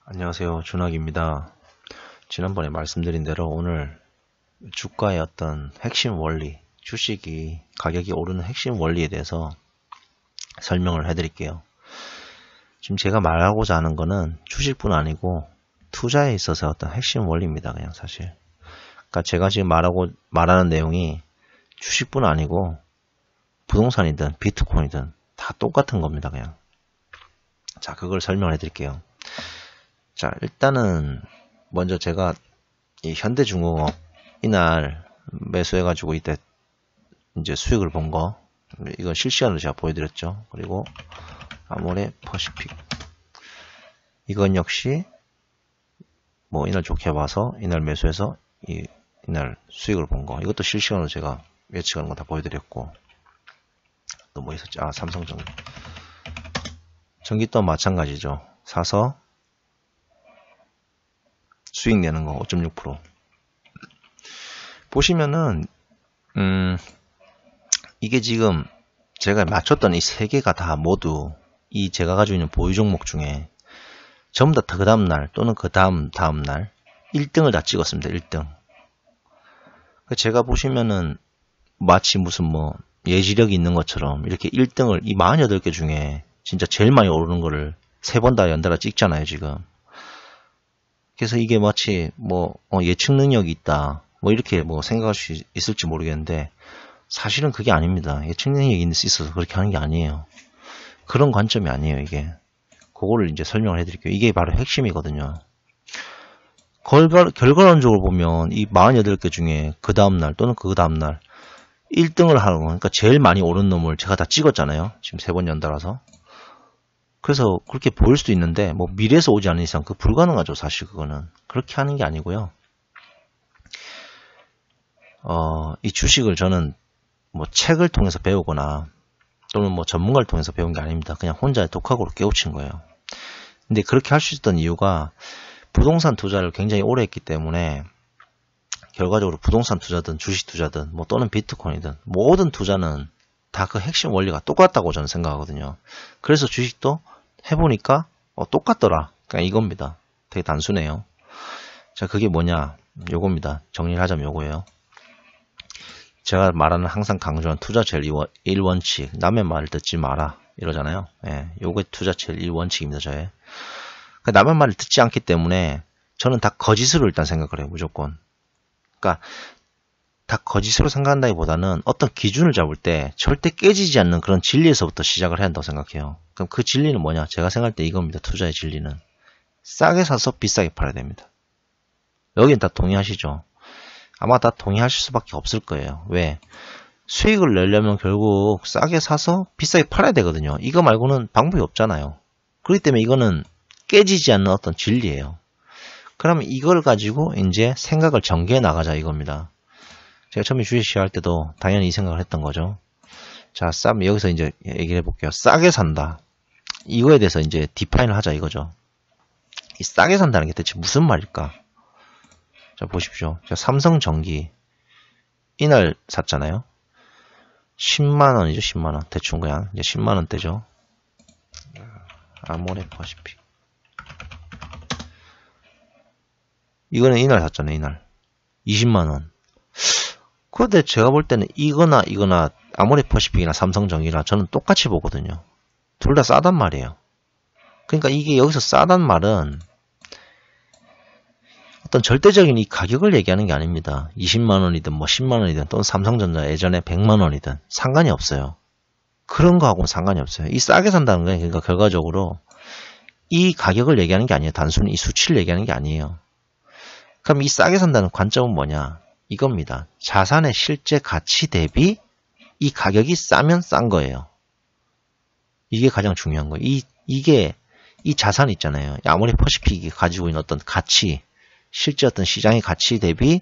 안녕하세요. 준학입니다. 지난번에 말씀드린 대로 오늘 주가의 어떤 핵심 원리, 주식이 가격이 오르는 핵심 원리에 대해서 설명을 해드릴게요. 지금 제가 말하고자 하는 거는 주식뿐 아니고 투자에 있어서 어떤 핵심 원리입니다. 그냥 사실. 그러니까 제가 지금 말하는 내용이 주식뿐 아니고 부동산이든 비트코인이든 다 똑같은 겁니다. 그냥. 자, 그걸 설명해 드릴게요. 자, 일단은 먼저 제가 이 현대중공업 이날 매수해가지고 이때 이제 수익을 본 거, 이건 실시간으로 제가 보여드렸죠. 그리고 아모레 퍼시픽, 이건 역시 뭐 이날 좋게 봐서 이날 매수해서 이날 수익을 본 거, 이것도 실시간으로 제가 예측하는 거 다 보여드렸고, 또 뭐 있었지? 아, 삼성전기. 전기 또한 마찬가지죠. 사서 수익 내는 거 5.6%. 보시면은 이게 지금 제가 맞췄던 이 세 개가 다 모두 이 제가 가지고 있는 보유 종목 중에 전부 다 그 다음날 또는 그 다음 날 1등을 다 찍었습니다. 1등. 제가 보시면은 마치 무슨 뭐 예지력이 있는 것처럼 이렇게 1등을 이 48개 중에 진짜 제일 많이 오르는 거를 3번 다 연달아 찍잖아요, 지금. 그래서 이게 마치 뭐 예측 능력이 있다 뭐 이렇게 뭐 생각할 수 있을지 모르겠는데 사실은 그게 아닙니다. 예측 능력이 있어서 그렇게 하는 게 아니에요. 그런 관점이 아니에요. 이게 그거를 이제 설명을 해드릴게요. 이게 바로 핵심이거든요. 결과론적으로 보면 이 48개 중에 그 다음날 또는 그 다음날 1등을 하는 거, 그러니까 제일 많이 오른 놈을 제가 다 찍었잖아요. 지금 3번 연달아서. 그래서 그렇게 보일 수도 있는데 뭐 미래에서 오지 않는 이상 그 불가능하죠. 사실 그거는 그렇게 하는 게 아니고요. 이 주식을 저는 뭐 책을 통해서 배우거나 또는 뭐 전문가를 통해서 배운 게 아닙니다. 그냥 혼자 독학으로 깨우친 거예요. 근데 그렇게 할 수 있었던 이유가 부동산 투자를 굉장히 오래 했기 때문에 결과적으로 부동산 투자든 주식 투자든 뭐 또는 비트코인이든 모든 투자는 다 그 핵심 원리가 똑같다고 저는 생각하거든요. 그래서 주식도 해보니까 똑같더라. 그냥 이겁니다. 되게 단순해요. 자, 그게 뭐냐? 요겁니다. 정리를 하자면 요거예요. 제가 말하는 항상 강조한 투자 제일 1원칙. 남의 말을 듣지 마라. 이러잖아요. 예, 요게 투자 제일 1원칙입니다. 저의. 남의 말을 듣지 않기 때문에 저는 다 거짓으로 일단 생각을 해요. 무조건. 그러니까 다 거짓으로 생각한다기보다는 어떤 기준을 잡을 때 절대 깨지지 않는 그런 진리에서부터 시작을 해야 한다고 생각해요. 그럼 그 진리는 뭐냐? 제가 생각할 때 이겁니다. 투자의 진리는. 싸게 사서 비싸게 팔아야 됩니다. 여긴 다 동의하시죠? 아마 다 동의하실 수밖에 없을 거예요. 왜? 수익을 내려면 결국 싸게 사서 비싸게 팔아야 되거든요. 이거 말고는 방법이 없잖아요. 그렇기 때문에 이거는 깨지지 않는 어떤 진리예요. 그러면 이걸 가지고 이제 생각을 전개해 나가자 이겁니다. 제가 처음에 주식 시작할 때도 당연히 이 생각을 했던 거죠. 자, 여기서 이제 얘기를 해볼게요. 싸게 산다. 이거에 대해서 이제 디파인을 하자 이거죠. 이 싸게 산다는 게 대체 무슨 말일까? 자, 보십시오. 자, 삼성전기. 이날 샀잖아요. 10만원이죠, 10만원. 대충 그냥 이제 10만원대죠. 아모레 퍼시픽. 이거는 이날 샀잖아요, 이날. 20만원. 그런데 제가 볼 때는 이거나 아모레 퍼시픽이나 삼성전기나 저는 똑같이 보거든요. 둘 다 싸단 말이에요. 그러니까 이게 여기서 싸단 말은 어떤 절대적인 이 가격을 얘기하는 게 아닙니다. 20만원이든 뭐 10만원이든 또는 삼성전자 예전에 100만원이든 상관이 없어요. 그런 거하고는 상관이 없어요. 이 싸게 산다는 건 그러니까 결과적으로 이 가격을 얘기하는 게 아니에요. 단순히 이 수치를 얘기하는 게 아니에요. 그럼 이 싸게 산다는 관점은 뭐냐? 이겁니다. 자산의 실제 가치 대비 이 가격이 싸면 싼 거예요. 이게 가장 중요한 거예요. 이게 이 자산 있잖아요. 아모레 퍼시픽이 가지고 있는 어떤 가치, 실제 어떤 시장의 가치 대비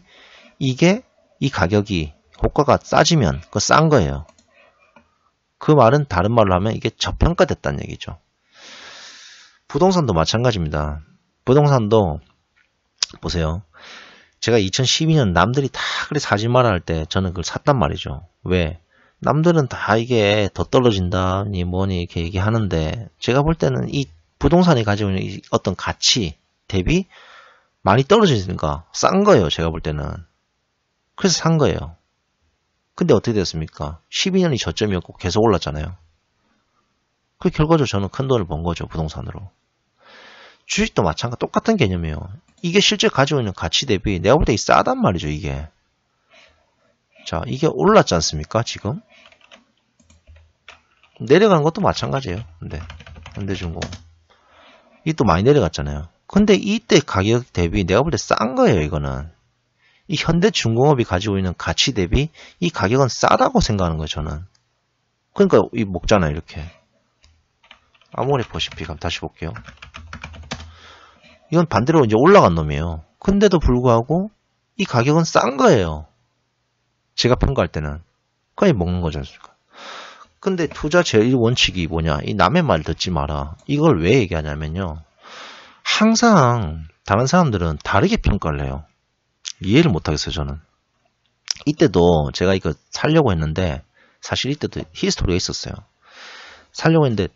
이게 이 가격이 고가가 싸지면 그거 싼 거예요. 그 말은 다른 말로 하면 이게 저평가됐다는 얘기죠. 부동산도 마찬가지입니다. 부동산도 보세요. 제가 2012년 남들이 다 그래 사지 마라 할 때 저는 그걸 샀단 말이죠. 왜? 남들은 다 이게 더 떨어진다, 뭐니 이렇게 얘기하는데 제가 볼 때는 이 부동산이 가지고 있는 어떤 가치, 대비 많이 떨어지니까 싼 거예요. 제가 볼 때는. 그래서 산 거예요. 근데 어떻게 됐습니까? 12년이 저점이었고 계속 올랐잖아요. 그 결과적으로 저는 큰 돈을 번 거죠. 부동산으로. 주식도 마찬가지 똑같은 개념이에요. 이게 실제 가지고 있는 가치 대비 내가 볼 때 싸단 말이죠. 이게. 자, 이게 올랐지 않습니까? 지금. 내려가는 것도 마찬가지예요. 근데 현대중공 이 또 많이 내려갔잖아요. 근데 이때 가격 대비 내가 볼 때 싼 거예요. 이거는 이 현대중공업이 가지고 있는 가치 대비 이 가격은 싸다고 생각하는 거예요. 저는. 그러니까 이 먹잖아요. 이렇게 아모레퍼시픽 한번 다시 볼게요. 이건 반대로 이제 올라간 놈이에요. 근데도 불구하고 이 가격은 싼 거예요. 제가 평가할 때는. 그냥 먹는 거지 않습니까? 근데 투자 제일 원칙이 뭐냐? 이 남의 말 듣지 마라. 이걸 왜 얘기하냐면요. 항상 다른 사람들은 다르게 평가를 해요. 이해를 못하겠어요, 저는. 이때도 제가 이거 살려고 했는데 사실 이때도 히스토리가 있었어요. 살려고 했는데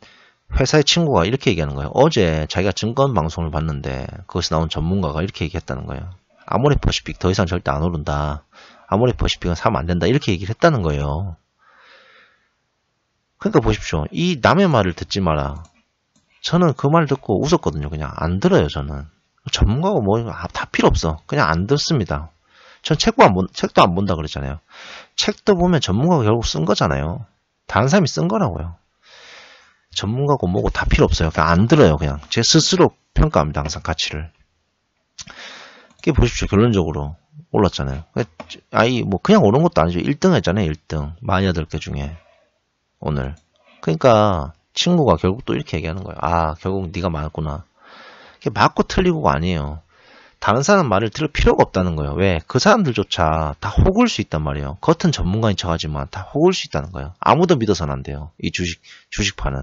회사의 친구가 이렇게 얘기하는 거예요. 어제 자기가 증권 방송을 봤는데 거기서 나온 전문가가 이렇게 얘기했다는 거예요. 아모레퍼시픽 더 이상 절대 안 오른다. 아모레퍼시픽은 사면 안 된다. 이렇게 얘기를 했다는 거예요. 그러니까 보십시오. 이 남의 말을 듣지 마라. 저는 그 말 듣고 웃었거든요. 그냥 안 들어요. 저는. 전문가가 뭐 다 필요 없어. 그냥 안 듣습니다. 전 책도 안 본다 그랬잖아요. 책도 보면 전문가가 결국 쓴 거잖아요. 다른 사람이 쓴 거라고요. 전문가고 뭐고 다 필요 없어요. 그냥 안 들어요. 그냥 제 스스로 평가합니다. 항상 가치를. 이게 보십시오. 결론적으로 올랐잖아요. 아이 뭐 그냥 오른 것도 아니죠. 1등 했잖아요. 1등. 48개 중에 오늘. 그러니까 친구가 결국 또 이렇게 얘기하는 거예요. 아 결국 네가 맞았구나. 이게 맞고 틀리고가 아니에요. 다른 사람 말을 들을 필요가 없다는 거예요. 왜? 그 사람들조차 다 혹을 수 있단 말이에요. 겉은 전문가인 척하지만 다 혹을 수 있다는 거예요. 아무도 믿어서는 안 돼요. 이 주식판은.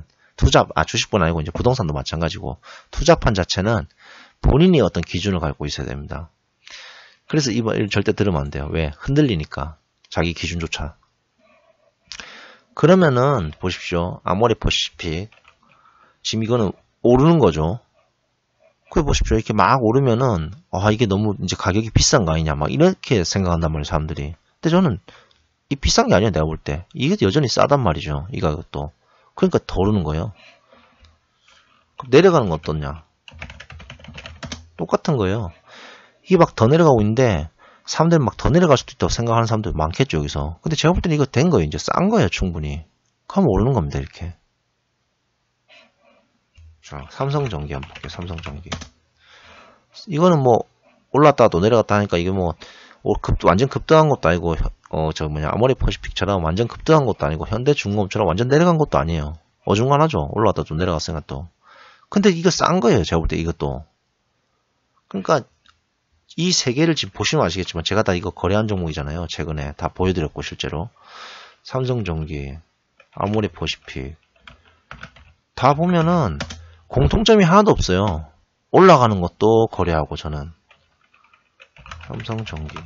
주식뿐 아니고 이제 부동산도 마찬가지고 투자판 자체는 본인이 어떤 기준을 갖고 있어야 됩니다. 그래서 이 말 절대 들으면 안 돼요. 왜? 흔들리니까. 자기 기준조차. 그러면은 보십시오. 아모레퍼시픽 지금 이거는 오르는 거죠. 그래 보십시오. 이렇게 막 오르면은 이게 너무 이제 가격이 비싼 거 아니냐 막 이렇게 생각한단 말이에요. 사람들이. 근데 저는 이 비싼 게 아니에요. 내가 볼 때. 이게 여전히 싸단 말이죠. 이 가격도. 그러니까 더 오르는 거예요. 그럼 내려가는 건 어떻냐? 똑같은 거예요. 이게 막 더 내려가고 있는데 사람들은 막 더 내려갈 수도 있다고 생각하는 사람들 많겠죠. 여기서. 근데 제가 볼 때는 이거 된 거예요. 이제 싼 거예요. 충분히. 그러면 오르는 겁니다. 이렇게. 자, 삼성전기 한번 볼게요. 삼성전기. 이거는 뭐 올랐다도 내려갔다 하니까 이게 뭐 완전 급등한 것도 아니고 아모레퍼시픽처럼 완전 급등한 것도 아니고 현대중공업처럼 완전 내려간 것도 아니에요. 어중간하죠. 올라갔다 좀 내려갔으니까 또. 근데 이거 싼 거예요. 제가 볼 때 이것도. 그러니까 이 세 개를 지금 보시면 아시겠지만 제가 다 이거 거래한 종목이잖아요. 최근에 다 보여드렸고 실제로. 삼성전기, 아모레퍼시픽 다 보면은 공통점이 하나도 없어요. 올라가는 것도 거래하고 저는. 삼성전기.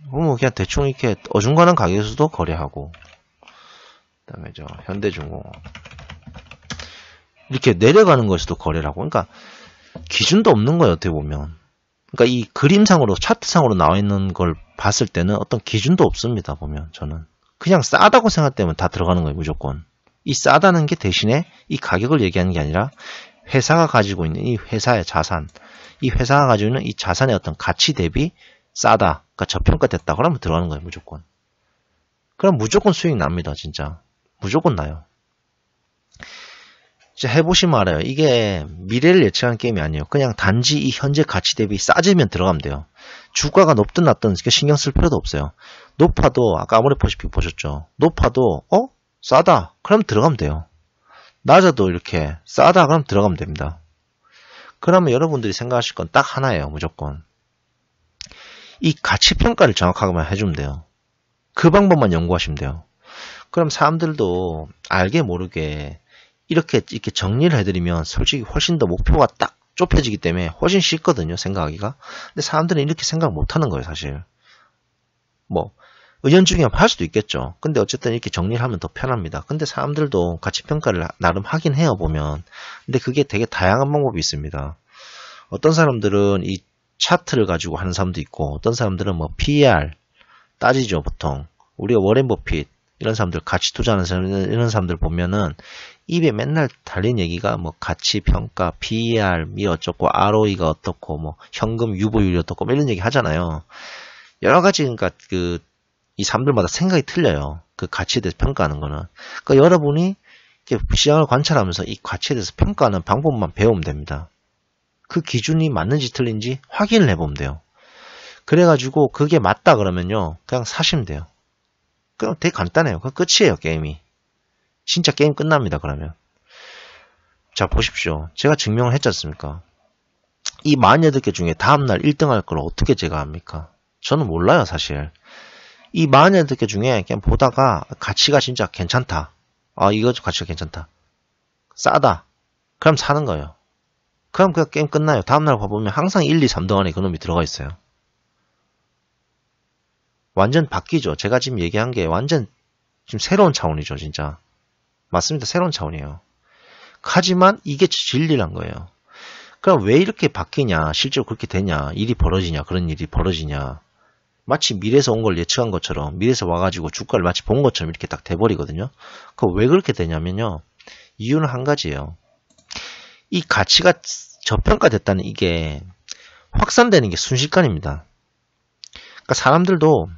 뭐 그냥 대충 이렇게 어중간한 가격에서도 거래하고. 그 다음에 현대중공업. 이렇게 내려가는 것에서도 거래를 하고. 그러니까 기준도 없는 거예요. 어떻게 보면. 그러니까 이 그림상으로 차트상으로 나와 있는 걸 봤을 때는 어떤 기준도 없습니다. 보면 저는. 그냥 싸다고 생각할 때면 다 들어가는 거예요. 무조건. 이 싸다는 게 대신에 이 가격을 얘기하는 게 아니라 회사가 가지고 있는 이 회사의 자산, 이 회사가 가지고 있는 이 자산의 어떤 가치 대비 싸다, 그러니까 저평가됐다 그러면 들어가는 거예요. 무조건. 그럼 무조건 수익 납니다. 진짜. 무조건 나요. 이제 해보시면 알아요. 이게 미래를 예측하는 게임이 아니에요. 그냥 단지 이 현재 가치 대비 싸지면 들어가면 돼요. 주가가 높든 낮든 신경 쓸 필요도 없어요. 높아도 아까 아모레퍼시픽 보셨죠. 높아도 싸다. 그럼 들어가면 돼요. 낮아도 이렇게 싸다. 그럼 들어가면 됩니다. 그러면 여러분들이 생각하실 건 딱 하나예요. 무조건. 이 가치평가를 정확하게만 해주면 돼요. 그 방법만 연구하시면 돼요. 그럼 사람들도 알게 모르게 이렇게 정리를 해드리면 솔직히 훨씬 더 목표가 딱 좁혀지기 때문에 훨씬 쉽거든요. 생각하기가. 근데 사람들은 이렇게 생각 못하는 거예요. 사실. 뭐 은연중에 할 수도 있겠죠. 근데 어쨌든 이렇게 정리를 하면 더 편합니다. 근데 사람들도 가치평가를 나름 하긴 해요. 보면. 근데 그게 되게 다양한 방법이 있습니다. 어떤 사람들은 이 차트를 가지고 하는 사람도 있고 어떤 사람들은 뭐 PER 따지죠 보통. 우리가 워렌 버핏 이런 사람들 가치 투자하는 사람 이런 사람들 보면은 입에 맨날 달린 얘기가 뭐 가치 평가, PER 미 어쩌고 ROE가 어떻고 뭐 현금 유보율이 어떻고 뭐 이런 얘기 하잖아요. 여러 가지 그러니까 이 사람들마다 생각이 틀려요. 그 가치에 대해서 평가하는 거는. 그러니까 여러분이 시장을 관찰하면서 이 가치에 대해서 평가하는 방법만 배우면 됩니다. 그 기준이 맞는지 틀린지 확인을 해보면 돼요. 그래가지고 그게 맞다 그러면요. 그냥 사시면 돼요. 그럼 되게 간단해요. 그럼 끝이에요, 게임이. 진짜 게임 끝납니다, 그러면. 자, 보십시오. 제가 증명을 했지 않습니까? 이 48개 중에 다음날 1등 할 걸 어떻게 제가 합니까? 저는 몰라요, 사실. 이 48개 중에 그냥 보다가 가치가 진짜 괜찮다. 아, 이거 가치가 괜찮다. 싸다. 그럼 사는 거예요. 그럼 그 게임 끝나요. 다음날 봐보면 항상 1, 2, 3등 안에 그놈이 들어가 있어요. 완전 바뀌죠. 제가 지금 얘기한 게 완전 지금 새로운 차원이죠, 진짜. 맞습니다. 새로운 차원이에요. 하지만 이게 진리란 거예요. 그럼 왜 이렇게 바뀌냐, 실제로 그렇게 되냐, 일이 벌어지냐, 그런 일이 벌어지냐. 마치 미래에서 온 걸 예측한 것처럼, 미래에서 와가지고 주가를 마치 본 것처럼 이렇게 딱 돼버리거든요. 그럼 왜 그렇게 되냐면요. 이유는 한 가지예요. 이 가치가 저평가됐다는 이게 확산되는 게 순식간입니다. 그러니까 사람들도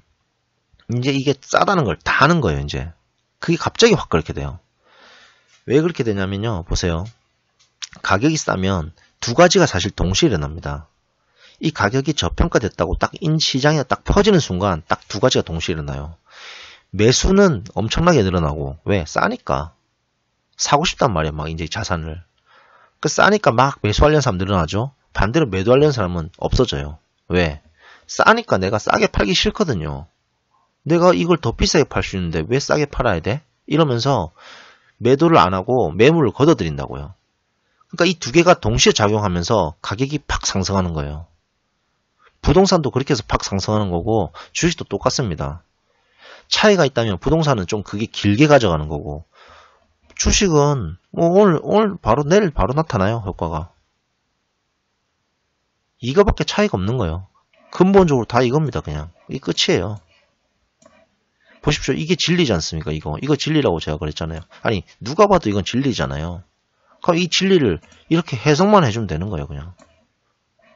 이제 이게 싸다는 걸 다 아는 거예요, 이제. 그게 갑자기 확 그렇게 돼요. 왜 그렇게 되냐면요. 보세요. 가격이 싸면 두 가지가 사실 동시에 일어납니다. 이 가격이 저평가됐다고 딱 시장에 딱 퍼지는 순간 딱 두 가지가 동시에 일어나요. 매수는 엄청나게 늘어나고, 왜? 싸니까. 사고 싶단 말이에요, 막 이제 자산을. 싸니까 막 매수하려는 사람 늘어나죠. 반대로 매도하려는 사람은 없어져요. 왜? 싸니까 내가 싸게 팔기 싫거든요. 내가 이걸 더 비싸게 팔 수 있는데 왜 싸게 팔아야 돼? 이러면서 매도를 안 하고 매물을 걷어들인다고요. 그러니까 이 두 개가 동시에 작용하면서 가격이 팍 상승하는 거예요. 부동산도 그렇게 해서 팍 상승하는 거고 주식도 똑같습니다. 차이가 있다면 부동산은 좀 그게 길게 가져가는 거고 주식은 뭐 오늘 바로 내일 바로 나타나요, 효과가. 이거밖에 차이가 없는 거예요. 근본적으로 다 이겁니다, 그냥. 이게 끝이에요. 보십시오. 이게 진리지 않습니까, 이거 진리라고 제가 그랬잖아요. 아니, 누가 봐도 이건 진리잖아요. 그럼 이 진리를 이렇게 해석만 해주면 되는 거예요, 그냥.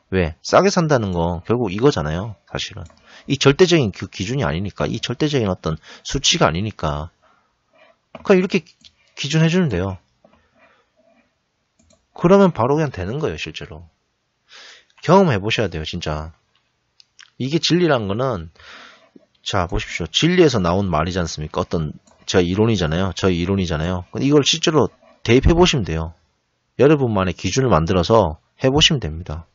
왜? 싸게 산다는 거 결국 이거잖아요, 사실은. 이 절대적인 그 기준이 아니니까, 이 절대적인 어떤 수치가 아니니까. 그냥 이렇게 기준 해주면 돼요. 그러면 바로 그냥 되는 거예요, 실제로. 경험해 보셔야 돼요, 진짜. 이게 진리란 거는, 자, 보십시오. 진리에서 나온 말이지 않습니까? 어떤, 저희 이론이잖아요. 이걸 실제로 대입해 보시면 돼요. 여러분만의 기준을 만들어서 해 보시면 됩니다.